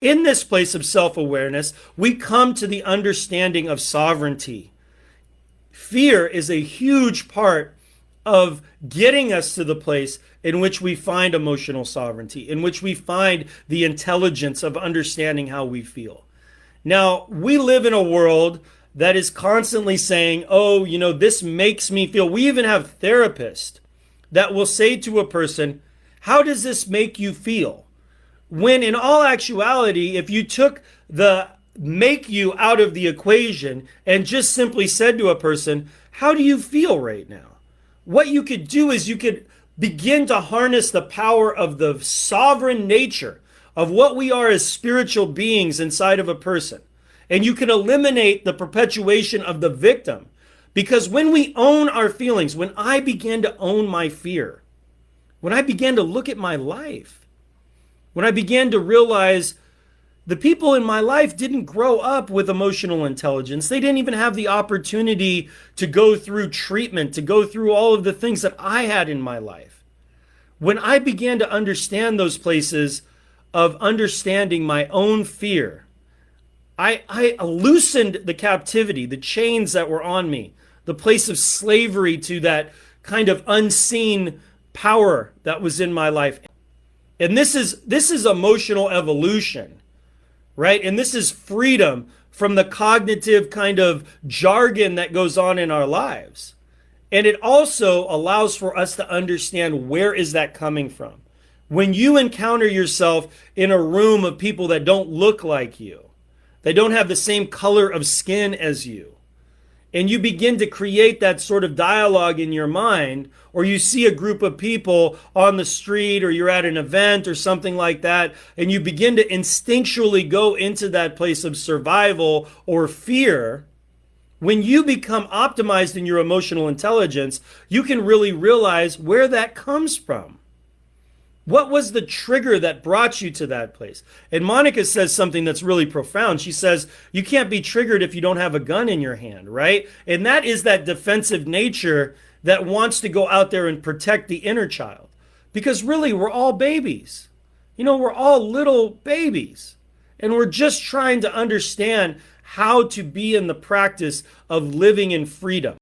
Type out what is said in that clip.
In this place of self-awareness, we come to the understanding of sovereignty. Fear is a huge part of getting us to the place in which we find emotional sovereignty, in which we find the intelligence of understanding how we feel. Now, we live in a world that is constantly saying, oh, this makes me feel. We even have therapists that will say to a person, how does this make you feel? When in all actuality, if you took the make you out of the equation and just simply said to a person, how do you feel right now? What you could do is you could begin to harness the power of the sovereign nature of what we are as spiritual beings inside of a person. And you can eliminate the perpetuation of the victim. Because when we own our feelings, when I began to own my fear, when I began to look at my life, when I began to realize the people in my life didn't grow up with emotional intelligence. They didn't even have the opportunity to go through treatment, to go through all of the things that I had in my life. When I began to understand those places of understanding my own fear, I loosened the captivity, the chains that were on me, the place of slavery to that kind of unseen power that was in my life. And this is emotional evolution, right? And this is freedom from the cognitive kind of jargon that goes on in our lives. And it also allows for us to understand, where is that coming from? When you encounter yourself in a room of people that don't look like you, they don't have the same color of skin as you, and you begin to create that sort of dialogue in your mind, or you see a group of people on the street, or you're at an event or something like that, and you begin to instinctually go into that place of survival or fear, when you become optimized in your emotional intelligence, you can really realize where that comes from. What was the trigger that brought you to that place? And Monica says something that's really profound. She says, you can't be triggered if you don't have a gun in your hand, right? And that is that defensive nature that wants to go out there and protect the inner child. Because really, we're all babies. We're all little babies. And we're just trying to understand how to be in the practice of living in freedom.